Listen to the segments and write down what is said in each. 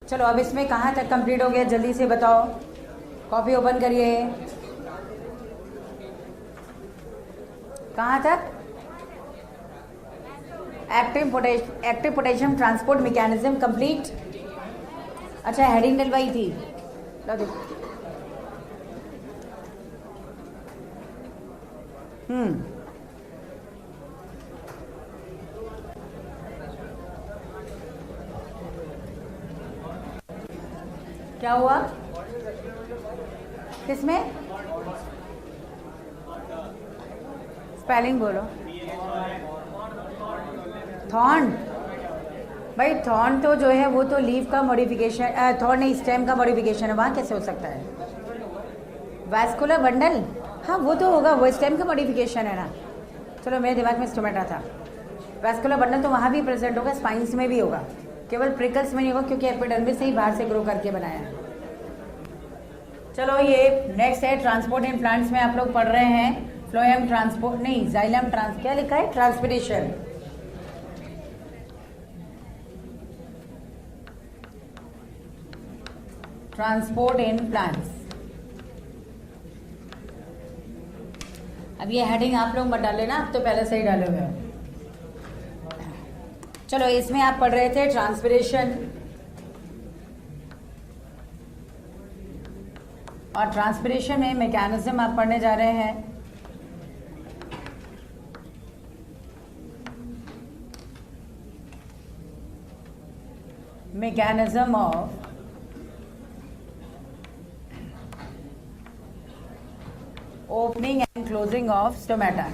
चलो अब इसमें कहाँ तक कंप्लीट हो गया, जल्दी से बताओ। कॉपी ओपन करिए। कहाँ तक? Active potassium transport mechanism complete. अच्छा, हेडिंग डलवाई थी, लो देखो। क्या हुआ किसमें? स्पेलिंग बोलो। थॉर्न। भाई थॉर्न तो जो है वो तो लीफ का मॉडिफिकेशन, थॉर्न नहीं, स्टेम का मॉडिफिकेशन है, वहाँ कैसे हो सकता है? वैस्कुलर बंडल, हाँ वो तो होगा, वो स्टेम का मॉडिफिकेशन है ना। चलो मेरे दिमाग में स्टोमेटा था। वैस्कुलर बंडल तो वहाँ भी प्रेजेंट होगा, स्पाइन्स में भी होगा, केवल प्रिकल्स में नहीं होगा क्योंकि एपिडर्मिस से ही बाहर से ग्रो करके बनाया है। चलो ये नेक्स्ट है ट्रांसपोर्ट इन प्लांट्स में आप लोग पढ़ रहे हैं फ्लोएम ट्रांसपोर्ट, नहीं जाइलम ट्रांस, क्या लिखा है? ट्रांसपिरेशन। Transport in plants. अब ये हेडिंग आप लोग मत डाले ना, अब तो पहले से ही डाले हुए हो। चलो इसमें आप पढ़ रहे थे ट्रांसपिरेशन, और ट्रांसपिरेशन में मैकेनिज्म आप पढ़ने जा रहे हैं। Mechanism of opening and closing of stomata.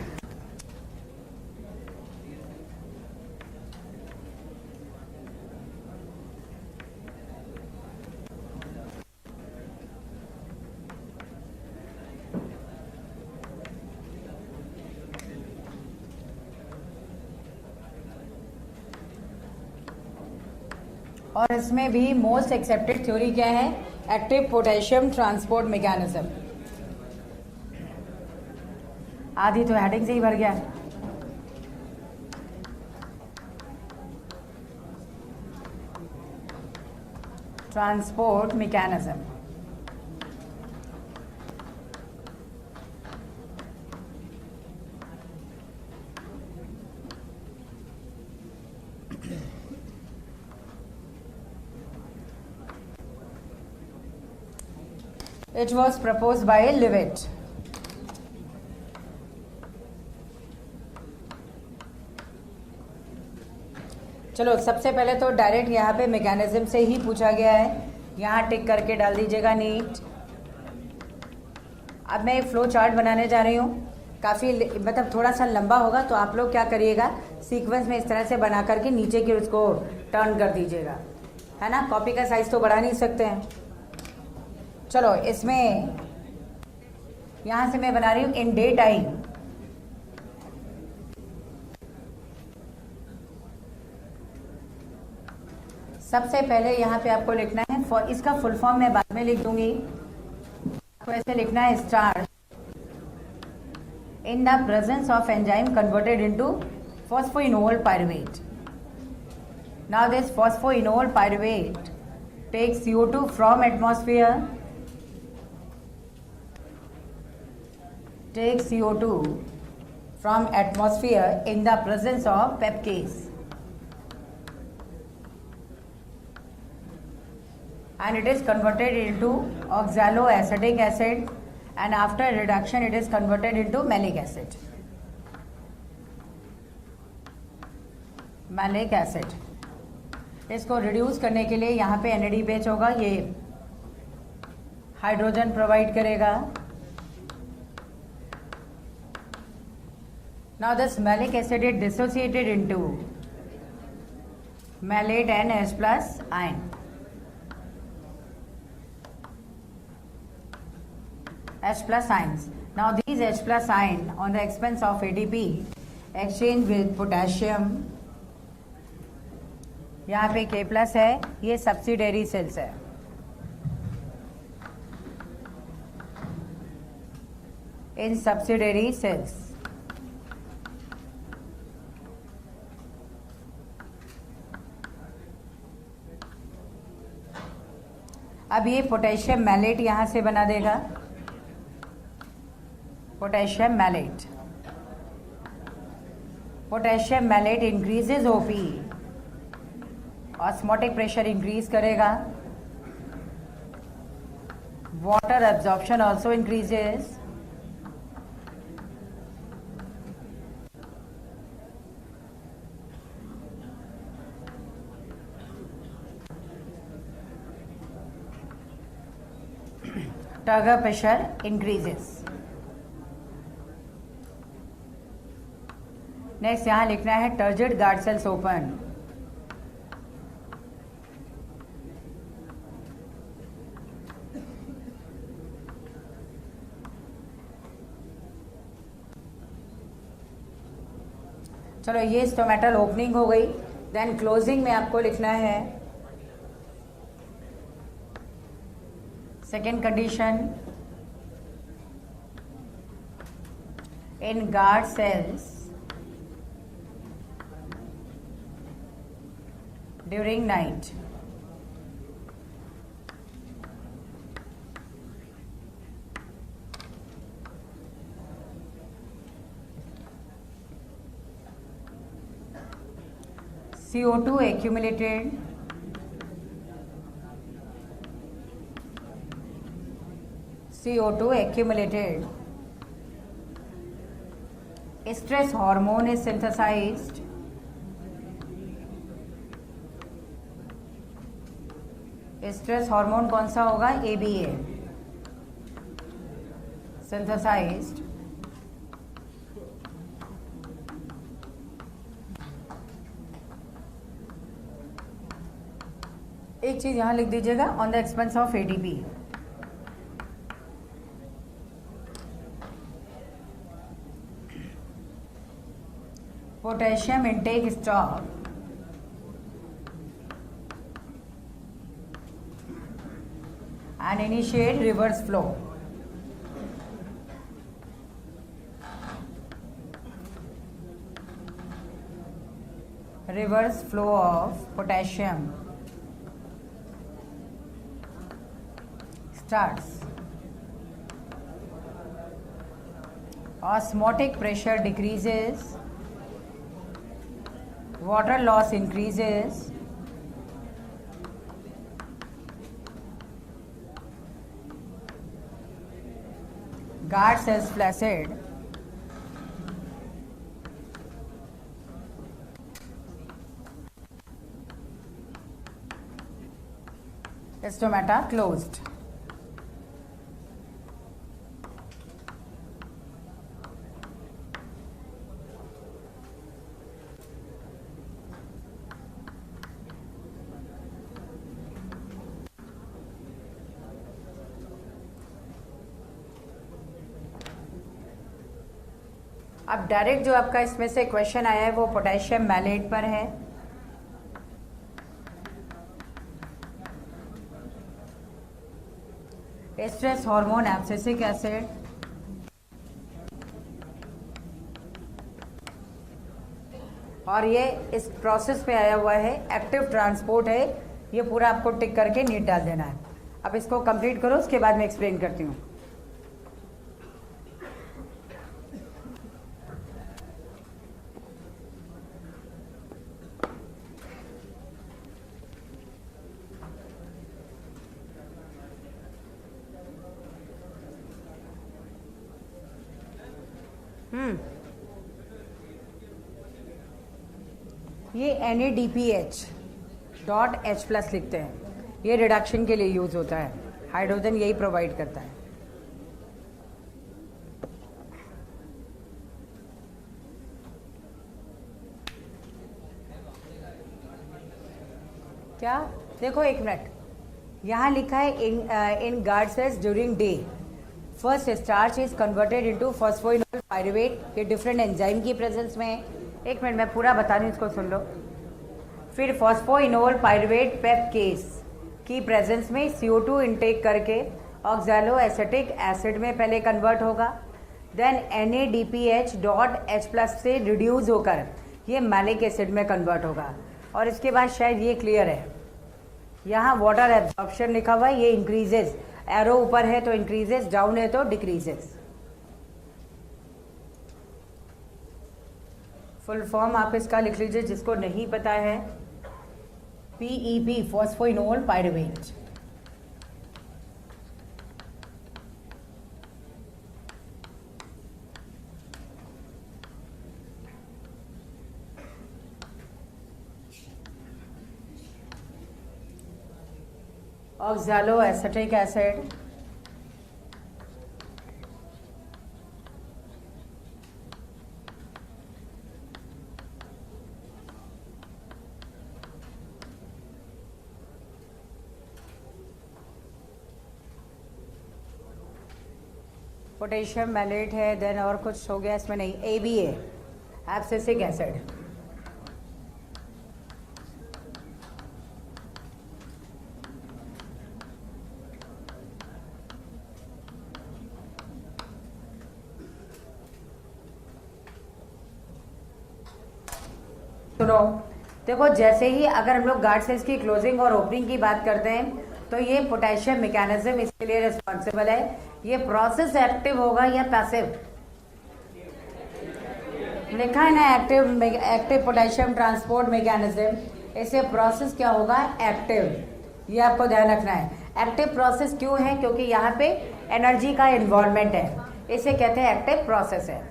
और इसमें भी मोस्ट एक्सेप्टेड थ्योरी क्या है? Active potassium transport mechanism. आधी तो हेडिंग से ही भर गया। Transport mechanism, it was proposed by Leavitt. चलो सबसे पहले तो डायरेक्ट यहाँ पे मैकेनिज्म से ही पूछा गया है, यहाँ टिक करके डाल दीजिएगा नीट। अब मैं एक फ्लो चार्ट बनाने जा रही हूँ, काफ़ी मतलब थोड़ा सा लंबा होगा, तो आप लोग क्या करिएगा सीक्वेंस में इस तरह से बना करके नीचे की उसको टर्न कर दीजिएगा, है ना। कॉपी का साइज़ तो बढ़ा नहीं सकते हैं। चलो इसमें यहाँ से मैं बना रही हूँ इन डे टाइम। सबसे पहले यहाँ पे आपको लिखना है, इसका फुल फॉर्म मैं बाद में लिख दूंगी, आपको ऐसे लिखना है starch in the presence of enzyme converted into phosphoenol pyruvate. Now this phosphoenol pyruvate takes CO2 from atmosphere, takes CO2 from atmosphere in the presence of peptase, and it is converted into oxaloacetic acid, and after reduction it is converted into malic acid. Malic acid. इसको reduce करने के लिए यहाँ पे NAD बेच होगा, ये hydrogen provide करेगा। Now this malic acid is dissociated into malate and H plus ion. H plus ions. Now these H plus ion on the expense of ATP exchange with potassium. यहाँ पे K plus है, ये subsidiary cells है। In subsidiary cells अब ये potassium mallet यहाँ से बना देगा, potassium malate. Potassium malate increases OP, osmotic pressure increase करेगा, water absorption also increases, turgor pressure increases। Next यहाँ लिखना है टर्जिड गार्ड सेल्स ओपन। चलो ये स्टोमेटल ओपनिंग हो गई। देन क्लोजिंग में आपको लिखना है second condition, in guard cells during night CO2 accumulated stress hormone is synthesized stress hormone कौन सा होगा? ABA synthesized एक चीज यहां लिख दीजिएगा, on the expense of ATP। Potassium intake stop and initiate reverse flow। Reverse flow of potassium starts। Osmotic pressure decreases, water loss increases, guard cells flaccid, stomata closed। अब direct जो आपका इसमें से क्वेश्चन आया है वो पोटेशियम मैलेट पर है। स्ट्रेस हार्मोन एब्सिसिक एसिड, और ये इस प्रोसेस पे आया हुआ है, एक्टिव ट्रांसपोर्ट है। ये पूरा आपको टिक करके नीट डाल देना है। अब इसको कंप्लीट करो, उसके बाद मैं एक्सप्लेन करती हूँ। ये NADPH.H+ लिखते हैं। ये रिडक्शन के लिए यूज होता है, हाइड्रोजन यही प्रोवाइड करता है। क्या देखो एक मिनट, यहाँ लिखा है in guard cells during day first starch is converted into phosphoenol pyruvate. ये डिफरेंट एंजाइम की प्रेजेंस में है। एक मिनट मैं पूरा बता रही हूँ, इसको सुन लो। फिर फॉस्फोइनोल पायरुवेट पेप केस की प्रेजेंस में CO2 इनटेक करके ऑक्सैलो एसिटिक एसिड में पहले कन्वर्ट होगा, देन NADPH.H+ से रिड्यूस होकर ये मैलिक एसिड में कन्वर्ट होगा। और इसके बाद शायद ये क्लियर है, यहाँ वाटर एब्जॉर्प्शन लिखा हुआ है, ये इंक्रीजेस, एरो ऊपर है तो इंक्रीजेस, डाउन है तो डिक्रीजेस। फुल फॉर्म आप इसका लिख लीजिए जिसको नहीं पता है, PEP phosphoenol pyruvate. Oxalo acetic acid, potassium malate है, देन और कुछ हो गया इसमें नहीं, ABA एब्सिसिक एसिड। सुनो, देखो जैसे ही अगर हम लोग गार्ड सेल्स की क्लोजिंग और ओपनिंग की बात करते हैं तो ये पोटेशियम मैकेनिज्म इसके लिए रिस्पॉन्सिबल है। ये प्रोसेस एक्टिव होगा या पैसिव? लिखा है ना एक्टिव पोटेशियम ट्रांसपोर्ट मैकेनिज्म। इसे प्रोसेस क्या होगा? एक्टिव। ये आपको ध्यान रखना है। एक्टिव प्रोसेस क्यों है? क्योंकि यहाँ पे एनर्जी का इन्वॉल्वमेंट है, इसे कहते हैं एक्टिव प्रोसेस है।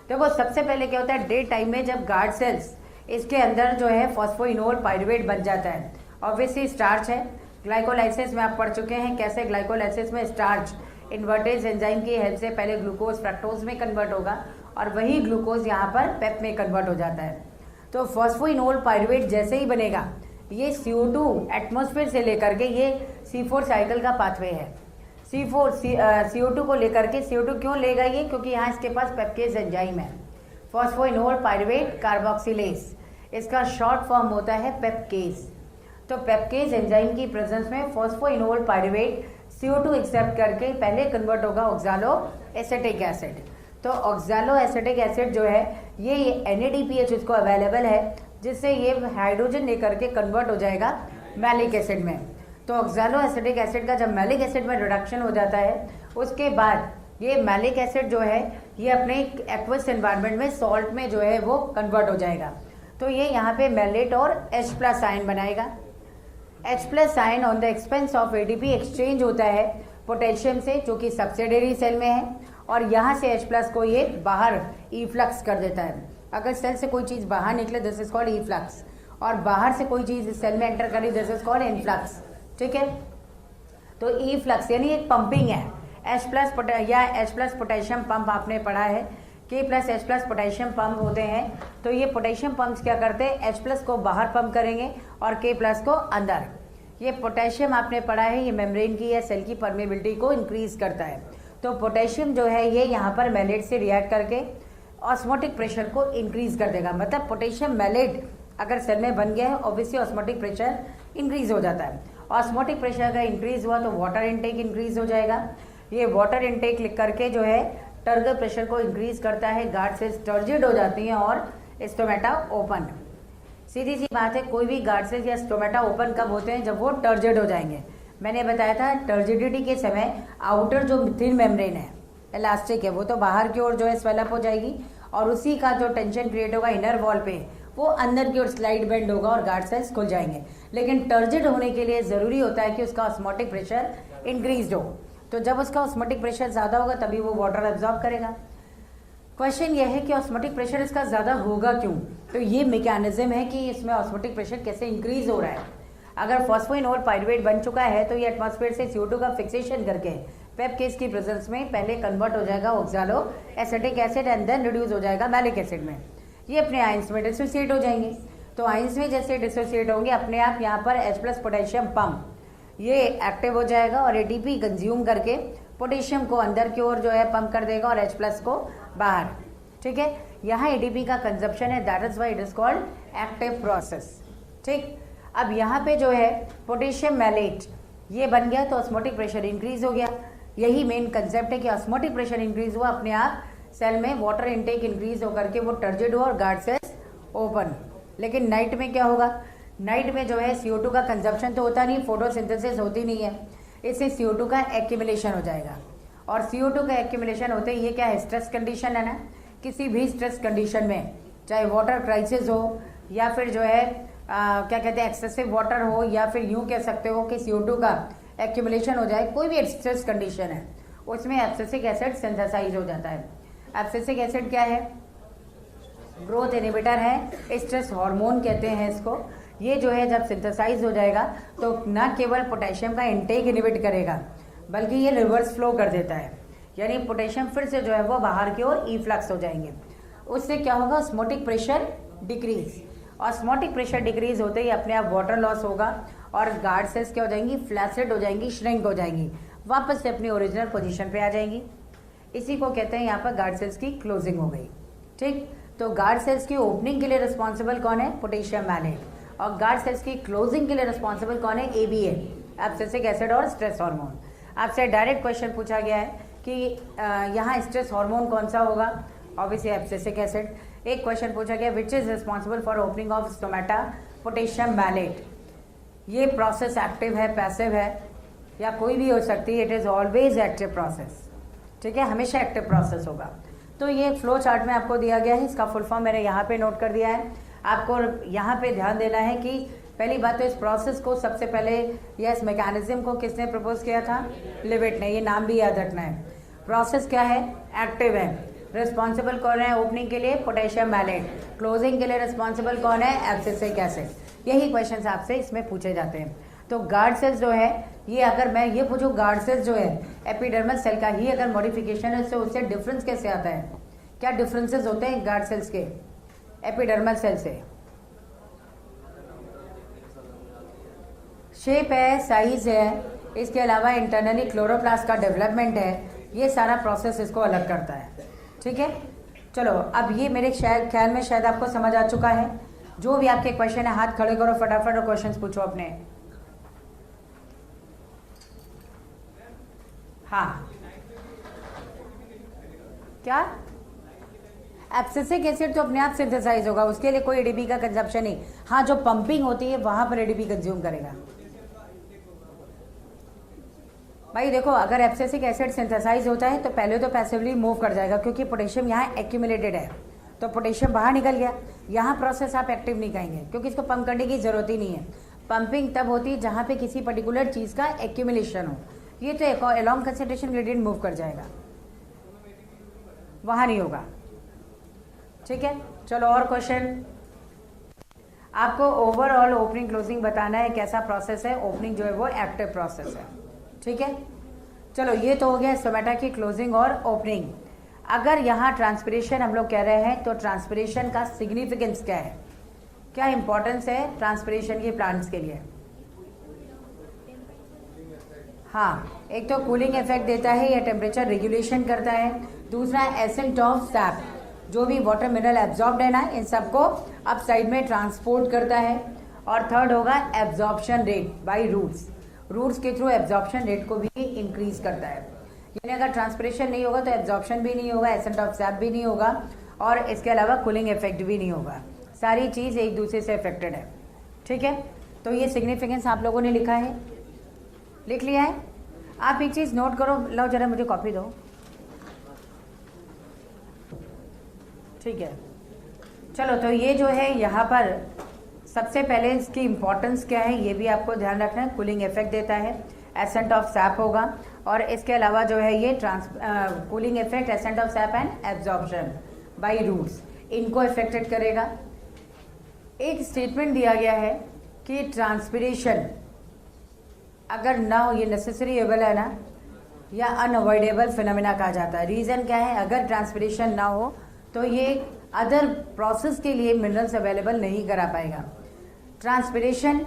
देखो सबसे पहले क्या होता है, डे टाइम में जब गार्ड सेल्स इसके अंदर जो है फॉस्फोइनोल पायरुवेट बन जाता है, ऑब्वियसली स्टार्च है। ग्लाइकोलाइसिस में आप पढ़ चुके हैं कैसे ग्लाइकोलाइसिस में स्टार्च इन्वर्टेज एंजाइम की हेल्प से पहले ग्लूकोज फ्रक्टोज में कन्वर्ट होगा और वही ग्लूकोज यहाँ पर पेप में कन्वर्ट हो जाता है। तो फॉस्फोइनोल पायरुवेट जैसे ही बनेगा, ये CO2 एटमॉस्फेयर से लेकर के ये C4 साइकिल का पाथवे है। CO2 को लेकर के, CO2 क्यों लेगा ये? क्योंकि यहाँ इसके पास पेप्केज एंजाइम है, फॉस्फोइनोल पायरुवेट कार्बोक्सिलेज, इसका शॉर्ट फॉर्म होता है पेप्केज। तो पेप्केज एंजाइम की प्रेजेंस में फॉस्फोइनोल पायरुवेट CO2 एक्सेप्ट करके पहले कन्वर्ट होगा ऑक्सैलो एसिटिक एसिड। तो ऑक्सैलो एसिटिक एसिड जो है ये NADPH उसको अवेलेबल है, जिससे ये हाइड्रोजन लेकर के कन्वर्ट हो जाएगा मैलिक एसिड में। तो ऑक्सैलो एसिटिक एसिड का जब मैलिक एसिड में रिडक्शन हो जाता है, उसके बाद ये मैलिक एसिड जो है ये अपने एक्वस एनवायरनमेंट में सॉल्ट में जो है वो कन्वर्ट हो जाएगा। तो ये यहाँ पे मैलेट और H+ आयन बनाएगा। H+ ion on the expense of ATP exchange होता है पोटेशियम से, जो कि सब्सिडियरी सेल में है, और यहाँ से H+ को ये बाहर इफ्लक्स कर देता है। अगर सेल से कोई चीज़ बाहर निकले दिस इज कॉल्ड इफ्लक्स, और बाहर से कोई चीज़ सेल में एंटर करे दिस इज कॉल्ड इनफ्लक्स। ठीक है, तो इफ्लक्स यानी एक पंपिंग है। H+ पोटेशियम पंप आपने पढ़ा है, K+H+ पोटेशियम पंप होते हैं। तो ये पोटेशियम पंप्स क्या करते हैं, H+ को बाहर पंप करेंगे और K+ को अंदर। ये पोटेशियम आपने पढ़ा है, ये मेम्ब्रेन की या सेल की परमेबिलिटी को इंक्रीज करता है। तो पोटेशियम जो है ये यहाँ पर मैलेट से रिएक्ट करके ऑस्मोटिक प्रेशर को इंक्रीज कर देगा। मतलब पोटेशियम मैलेट अगर सेल में बन गया है, ऑब्वियसली ऑस्मोटिक प्रेशर इंक्रीज हो जाता है। ऑस्मोटिक प्रेशर अगर इंक्रीज हुआ तो वाटर इनटेक इंक्रीज हो जाएगा। ये वाटर इनटेक लिख करके जो है टर्गर प्रेशर को इंक्रीज करता है, गार्ड सेल्स टर्जिड हो जाती हैं और स्टोमेटा ओपन। सीधी सी बात है, कोई भी गार्ड सेल्स या स्टोमेटा ओपन कब होते हैं, जब वो टर्जिड हो जाएंगे। मैंने बताया था टर्जिडिटी के समय आउटर जो थिन मेम्ब्रेन है इलास्टिक है, वो तो बाहर की ओर जो है स्वेलअप हो जाएगी, और उसी का जो टेंशन क्रिएट होगा इनर वॉल पे, वो अंदर की ओर स्लाइड बेंड होगा और गार्ड सेल्स खुल जाएंगे। लेकिन टर्जिड होने के लिए ज़रूरी होता है कि उसका ऑस्मोटिक प्रेशर इंक्रीज हो। तो जब उसका ऑस्मोटिक प्रेशर ज़्यादा होगा तभी वो वाटर एब्जॉर्ब करेगा। क्वेश्चन ये है कि ऑस्मोटिक प्रेशर इसका ज़्यादा होगा क्यों? तो ये मैकेनिज्म है कि इसमें ऑस्मोटिक प्रेशर कैसे इंक्रीज हो रहा है। अगर फॉस्फोइनोल पायरुवेट बन चुका है तो ये एटमॉस्फेयर से CO2 का फिक्सेशन करके पेप्केज की प्रेजेंस में पहले कन्वर्ट हो जाएगा oxalo acetic acid and then reduce हो जाएगा मैलिक एसिड में। ये अपने आयंस में डिसोसिएट हो जाएंगे। तो आयंस में जैसे डिसोसिएट होंगे, अपने आप यहाँ पर H+ पोटेशियम पंप ये एक्टिव हो जाएगा और ATP कंज्यूम करके पोटेशियम को अंदर की ओर जो है पंप कर देगा और H+ को बाहर। ठीक है, यहाँ ATP का कंजप्शन है, that is why it is called active process. ठीक, अब यहाँ पे जो है पोटेशियम मैलेट ये बन गया तो ऑस्मोटिक प्रेशर इंक्रीज हो गया। यही मेन कंसेप्ट है कि ऑस्मोटिक प्रेशर इंक्रीज हुआ, अपने आप सेल में वाटर इनटेक इंक्रीज होकर के वो टर्जिड हुआ और गार्ड सेल्स ओपन। लेकिन नाइट में क्या होगा, नाइट में जो है CO2 का कंजप्शन तो होता नहीं, फोटोसिंथेसिस होती नहीं है, इससे CO2 का एक्यूमुलेशन हो जाएगा। और CO2 का एक्यूमुलेशन होते ही ये क्या है, स्ट्रेस कंडीशन है ना। किसी भी स्ट्रेस कंडीशन में, चाहे वाटर क्राइसिस हो या फिर जो है क्या कहते हैं एक्सेसिव वाटर हो, या फिर यूँ कह सकते हो कि CO2 का एक्यूमुलेशन हो जाए, कोई भी स्ट्रेस कंडीशन है, उसमें एब्सिसिक एसिड सिंथेसाइज हो जाता है। एब्सिसिक एसिड क्या है, ग्रोथ इनहिबिटर है, स्ट्रेस हार्मोन कहते हैं इसको। ये जो है जब सिंथेसाइज हो जाएगा तो न केवल पोटेशियम का इंटेक इनहिबिट करेगा, बल्कि ये रिवर्स फ्लो कर देता है, यानी पोटेशियम फिर से जो है वो बाहर की ओर इफ्लक्स हो जाएंगे। उससे क्या होगा, osmotic pressure decrease. Osmotic pressure decrease होते ही अपने आप वाटर लॉस होगा और गार्ड सेल्स क्या हो जाएंगी, फ्लैसिड हो जाएंगी, श्रिंक हो जाएंगी, वापस से अपनी ओरिजिनल पोजीशन पे आ जाएंगी। इसी को कहते हैं यहाँ पर गार्ड सेल्स की क्लोजिंग हो गई। ठीक, तो गार्ड सेल्स की ओपनिंग के लिए रिस्पॉन्सिबल कौन है, पोटेशियम मैलेट, और गार्ड सेल्स की क्लोजिंग के लिए रिस्पॉन्सिबल कौन है, ABA, एब्सिसिक एसिड और स्ट्रेस हार्मोन। आपसे डायरेक्ट क्वेश्चन पूछा गया है कि यहाँ स्ट्रेस हार्मोन कौन सा होगा, ऑब्वियसली एब्सिसिक एसिड। एक क्वेश्चन पूछा गया which is responsible for opening of stomata, potassium malate. ये प्रोसेस एक्टिव है, पैसिव है, या कोई भी हो सकती है, it is always active process. ठीक है, हमेशा एक्टिव प्रोसेस होगा। तो ये फ्लो चार्ट में आपको दिया गया है, इसका फुल फॉर्म मैंने यहाँ पे नोट कर दिया है। आपको यहाँ पे ध्यान देना है कि पहली बात तो इस प्रोसेस को सबसे पहले या इस मैकेनिज्म को किसने प्रपोज किया था, लिविट ने। ये नाम भी याद रखना है। प्रोसेस क्या है, एक्टिव है। रिस्पॉन्सिबल कौन है ओपनिंग के लिए, पोटेशियम मैलेट। क्लोजिंग के लिए रिस्पॉन्सिबल कौन है, एब्सिसिक एसिड। यही क्वेश्चन आपसे इसमें पूछे जाते हैं। तो गार्ड सेल्स जो है, ये अगर मैं ये पूछूं गार्ड सेल्स जो है एपिडर्मल सेल का ही अगर मॉडिफिकेशन है, तो उससे डिफरेंस कैसे आता है, क्या डिफरेंसेस होते हैं गार्ड सेल्स के एपिडर्मल सेल से। शेप है, साइज है, इसके अलावा इंटरनली क्लोरोप्लास्ट का डेवलपमेंट है, ये सारा प्रोसेस इसको अलग करता है। ठीक है, चलो अब ये मेरे ख्याल में शायद आपको समझ आ चुका है। जो भी आपके क्वेश्चन है हाथ खड़े करो फटाफट और क्वेश्चंस पूछो अपने। हाँ, क्या एब्सिसिक एसिड तो अपने आप सिंथेसाइज होगा, उसके लिए कोई ADP का कंजप्शन नहीं। हाँ, जो पंपिंग होती है वहां पर ADP कंज्यूम करेगा। भाई देखो, अगर एब्सिसिक एसिड सिंथेसाइज होता है तो पहले तो पैसिवली मूव कर जाएगा, क्योंकि पोटेशियम यहाँ एक्यूमुलेटेड है, तो पोटेशियम बाहर निकल गया। यहाँ प्रोसेस आप एक्टिव नहीं कहेंगे, क्योंकि इसको पंप करने की जरूरत ही नहीं है। पंपिंग तब होती है जहाँ पे किसी पर्टिकुलर चीज़ का एक्यूमुलेशन हो। ये तो अलॉन्ग कंसंट्रेशन ग्रेडियंट मूव कर जाएगा, वहाँ नहीं होगा। ठीक है, चलो और क्वेश्चन। आपको ओवरऑल ओपनिंग क्लोजिंग बताना है, कैसा प्रोसेस है। ओपनिंग जो है वो एक्टिव प्रोसेस है। ठीक है, चलो ये तो हो गया स्टोमेटा की क्लोजिंग और ओपनिंग। अगर यहाँ ट्रांसपिरेशन हम लोग कह रहे हैं, तो ट्रांसपिरेशन का सिग्निफिकेंस क्या है, क्या इंपॉर्टेंस है ट्रांसपिरेशन की प्लांट्स के लिए। हाँ, एक तो कूलिंग इफेक्ट देता है या टेम्परेचर रेगुलेशन करता है। दूसरा एसेंट ऑफ सैप, जो भी वाटर मिनरल एब्जॉर्ब्ड है ना, इन सबको अप साइड में ट्रांसपोर्ट करता है। और थर्ड होगा absorption rate by roots, roots के थ्रू एब्जॉर्प्शन रेट को भी इंक्रीज करता है। यानी अगर ट्रांसपिरेशन नहीं होगा तो एब्जॉर्प्शन भी नहीं होगा, एसेंट ऑफ सैप भी नहीं होगा, और इसके अलावा कूलिंग इफेक्ट भी नहीं होगा। सारी चीज़ एक दूसरे से अफेक्टेड है। ठीक है, तो ये सिग्निफिकेंस आप लोगों ने लिखा है, लिख लिया है। आप एक चीज़ नोट करो, लो जरा मुझे कॉपी दो। ठीक है, चलो तो ये जो है यहाँ पर सबसे पहले इसकी इम्पोर्टेंस क्या है ये भी आपको ध्यान रखना है। कूलिंग इफेक्ट देता है, एसेंट ऑफ सैप होगा, और इसके अलावा जो है ये cooling effect, ascent of sap and absorption by roots, इनको इफेक्टेड करेगा। एक स्टेटमेंट दिया गया है कि ट्रांसपिरेशन अगर ना हो, ये नेसेसरीएबल है ना, या अनअवॉइडेबल फिनोमिना कहा जाता है। रीज़न क्या है, अगर ट्रांसपिरेशन ना हो तो ये अदर प्रोसेस के लिए मिनरल्स अवेलेबल नहीं करा पाएगा। ट्रांसपिरेशन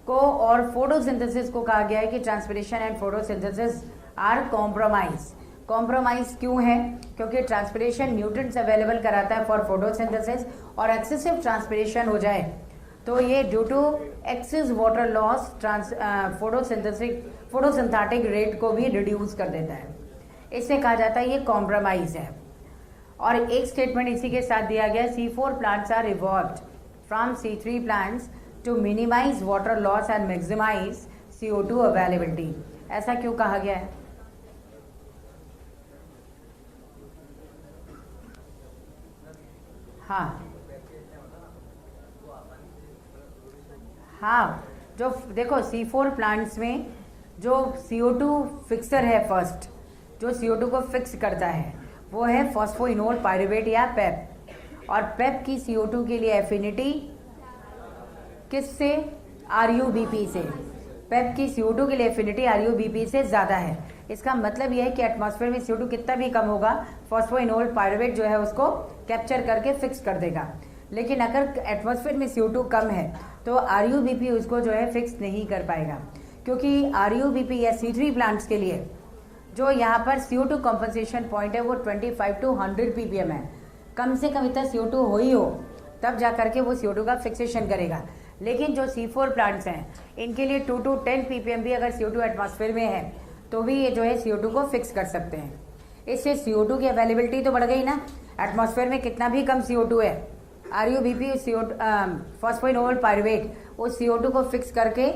को और फोटोसिंथेसिस को कहा गया है कि transpiration and photosynthesis are compromise. Compromise क्यों है, क्योंकि ट्रांसपिरेशन न्यूट्रिएंट्स अवेलेबल कराता है फॉर फोटोसिंथेसिस, और एक्सेसिव ट्रांसपिरेशन हो जाए तो ये due to excess water loss photosynthetic rate को भी रिड्यूस कर देता है। इससे कहा जाता है ये कॉम्प्रोमाइज है। और एक स्टेटमेंट इसी के साथ दिया गया, C4 plants are evolved from C3 plants to minimize water loss and maximize CO2 availability. ऐसा क्यों कहा गया है? हाँ हाँ, जो देखो C4 प्लांट्स में जो CO2 फिक्सर है, फर्स्ट जो CO2 को फिक्स करता है वो है फॉस्फोइनोल पायरुवेट या पेप। और पेप की CO2 के लिए एफिनिटी किससे? RuBp से। पेप की CO2 के लिए एफिनिटी RuBp से ज़्यादा है। इसका मतलब यह है कि एटमॉस्फेयर में CO2 कितना भी कम होगा, फॉस्फोइनोल पायरुवेट जो है उसको कैप्चर करके फिक्स कर देगा। लेकिन अगर एटमॉस्फेयर में CO2 कम है तो RuBp उसको जो है फिक्स नहीं कर पाएगा, क्योंकि RuBp या C3 प्लांट्स के लिए जो यहाँ पर CO2 कॉम्पनसेशन पॉइंट है वो 25 to 100 ppm है। कम से कम इतना CO2 हो ही हो तब जा करके वो CO2 का फिक्सेशन करेगा। लेकिन जो C4 प्लांट्स हैं इनके लिए 2 to 10 ppm भी अगर CO2 एटमॉस्फेयर में है तो भी ये जो है CO2 को फिक्स कर सकते हैं। इससे CO2 की अवेलेबिलिटी तो बढ़ गई ना। एटमॉस्फेयर में कितना भी कम CO2 है, RuBp फॉस्फोइनोल पायरुवेट उस CO2 को फिक्स करके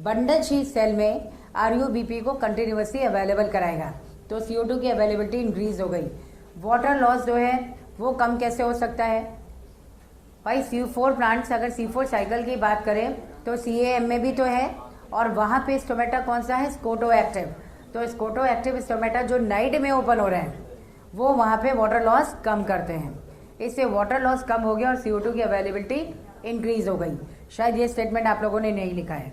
बंडल शीट सेल में RuBp को कंटिन्यूसली अवेलेबल कराएगा, तो CO2 की अवेलेबिलिटी इंक्रीज हो गई। वाटर लॉस जो है वो कम कैसे हो सकता है भाई? C4 प्लांट्स, अगर C4 साइकिल की बात करें तो CAM में भी तो है, और वहाँ पे स्टोमेटा कौन सा है? Scoto active. तो स्कोटो एक्टिव स्टोमेटा जो नाइट में ओपन हो रहे हैं वो वहाँ पे वाटर लॉस कम करते हैं। इससे वाटर लॉस कम हो गया और CO2 की अवेलेबिलिटी इंक्रीज हो गई। शायद ये स्टेटमेंट आप लोगों ने नहीं लिखा है,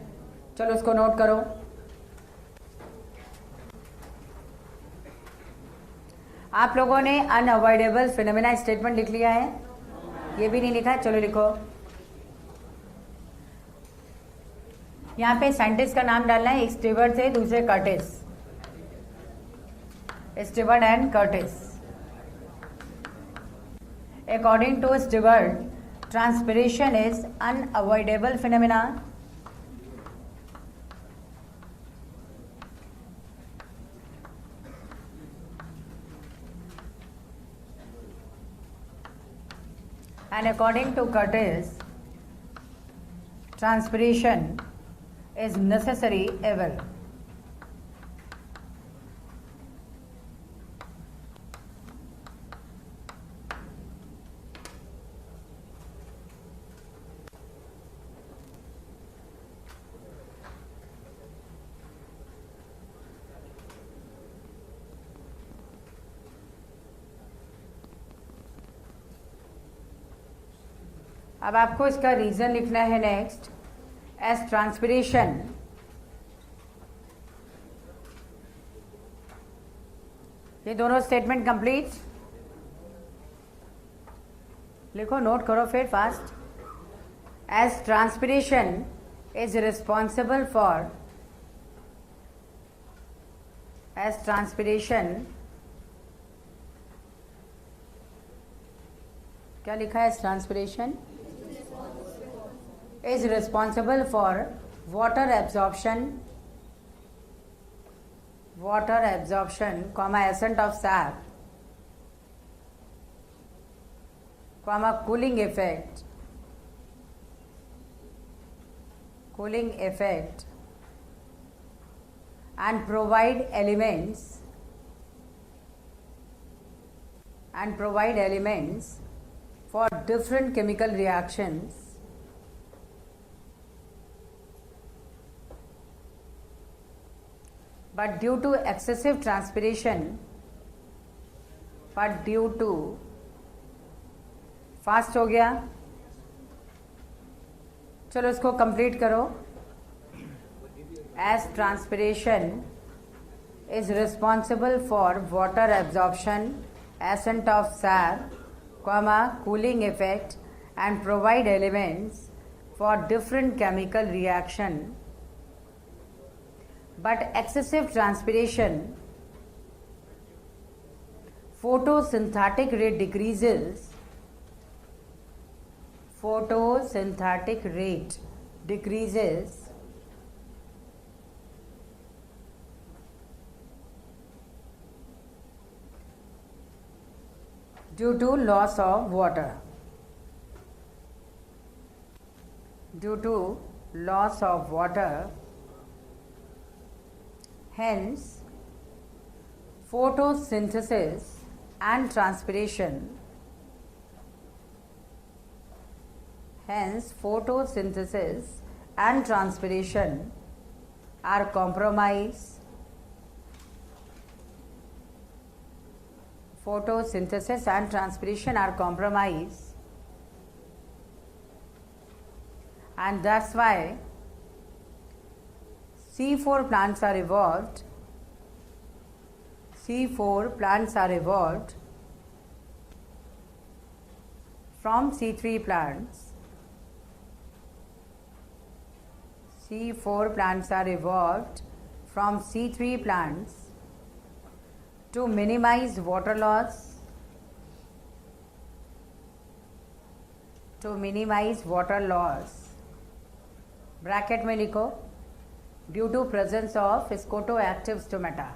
चलो उसको नोट करो। आप लोगों ने अनअवॉइडेबल फिनोमेना स्टेटमेंट लिख लिया है? ये भी नहीं लिखा है, चलो लिखो। यहाँ पे साइंटिस्ट का नाम डालना है, एक स्टीवर्ट थे, दूसरे Curtis. Stewart and Curtis. According to Stewart, transpiration is unavoidable phenomena and according to Curtis, transpiration is necessary evil. अब आपको इसका रीजन लिखना है नेक्स्ट। एज ट्रांसपिरेशन ये दोनों स्टेटमेंट कंप्लीट लिखो, नोट करो फिर fast. As transpiration is responsible for, as transpiration क्या लिखा है? As transpiration is responsible for water absorption, comma ascent of sap, comma cooling effect, and provide elements for different chemical reactions but due to excessive transpiration, fast हो गया, चलो इसको complete करो। As transpiration is responsible for water absorption, ascent of sap, comma cooling effect and provide elements for different chemical reaction but excessive transpiration, photosynthetic rate decreases, due to loss of water. due to loss of water, hence photosynthesis and transpiration, hence photosynthesis and transpiration are compromised. Photosynthesis and transpiration are compromised, and that's why C4 plants are evolved. C4 plants are evolved from C3 plants. C4 plants are evolved from C3 plants to minimize water loss, to minimize water loss. Bracket में लिखो, due to presence of scotoactive stomata,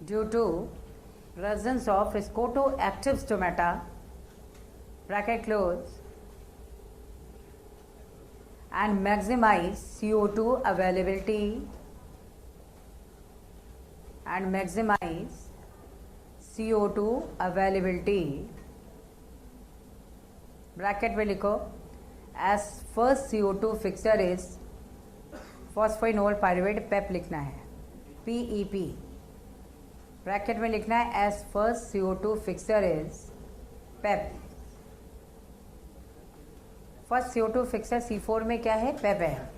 due to presence of scotoactive stomata, bracket close, and maximize CO2 availability, and maximize CO2 availability. Bracket में लिखो, as first CO2 fixer is phosphoenol pyruvate, PEP लिखना है, PEP. Bracket में लिखना है as first CO2 fixer is PEP. First CO2 fixer C4 में क्या है? पेप है.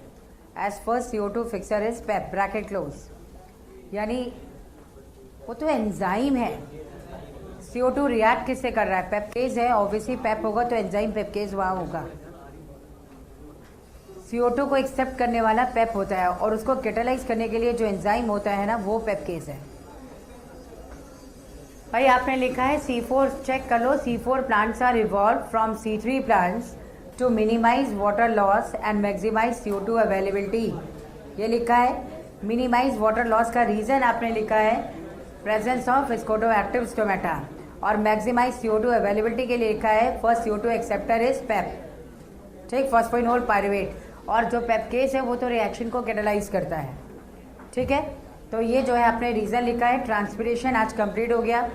As first CO2 fixer is PEP, bracket close. यानी वो तो एंजाइम है. CO2 रिएक्ट किससे कर रहा है? पेपकेज है. ऑब्वियसली पेप होगा तो एंजाइम पेपकेज वहाँ होगा. CO2 को एक्सेप्ट करने वाला पेप होता है, और उसको कैटालाइज करने के लिए जो एंजाइम होता है ना, वो पेपकेज है. भाई आपने लिखा है C4, चेक कर लो. C4 plants are evolve from C3 plants to minimize water loss and maximize CO2 availability. ये लिखा है. minimize water loss का रीज़न आपने लिखा है presence of scotoactive stomata, और maximize CO2 availability के लिए लिखा है first CO2 acceptor is PEP, ठीक, phosphoenol pyruvate. और जो पेपकेज है वो तो रिएक्शन को कैटालाइज करता है. ठीक है, तो ये जो है आपने रीज़न लिखा है. ट्रांसपिरेशन आज कंप्लीट हो गया.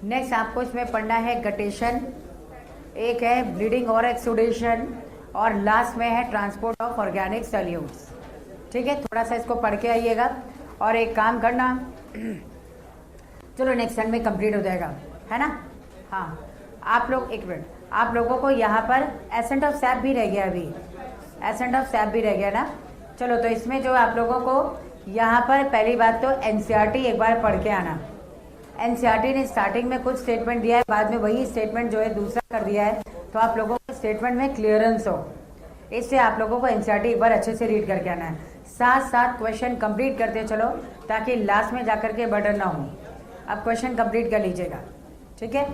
नेक्स्ट आपको इसमें पढ़ना है गटेशन, एक है ब्लीडिंग और एक्सुडेशन, और लास्ट में है ट्रांसपोर्ट ऑफ ऑर्गेनिक सॉल्यूट्स. ठीक है, थोड़ा सा इसको पढ़ के आइएगा. और एक काम करना, चलो नेक्स्ट टाइम में कंप्लीट हो जाएगा, है ना. हाँ, आप लोग एक मिनट, आप लोगों को यहाँ पर एसेंट ऑफ सैप भी रह गया. अभी एसेंट ऑफ सैप भी रह गया ना. चलो, तो इसमें जो आप लोगों को यहाँ पर पहली बात तो एनसीईआरटी एक बार पढ़ के आना. एनसीईआरटी ने स्टार्टिंग में कुछ स्टेटमेंट दिया है, बाद में वही स्टेटमेंट जो है दूसरा कर दिया है, तो आप लोगों को स्टेटमेंट में क्लियरेंस हो. इससे आप लोगों को एनसीईआरटी एक बार अच्छे से रीड करके आना है. साथ साथ क्वेश्चन कंप्लीट करते चलो, ताकि लास्ट में जाकर के बर्डन ना हो. अब क्वेश्चन कंप्लीट कर लीजिएगा. ठीक है.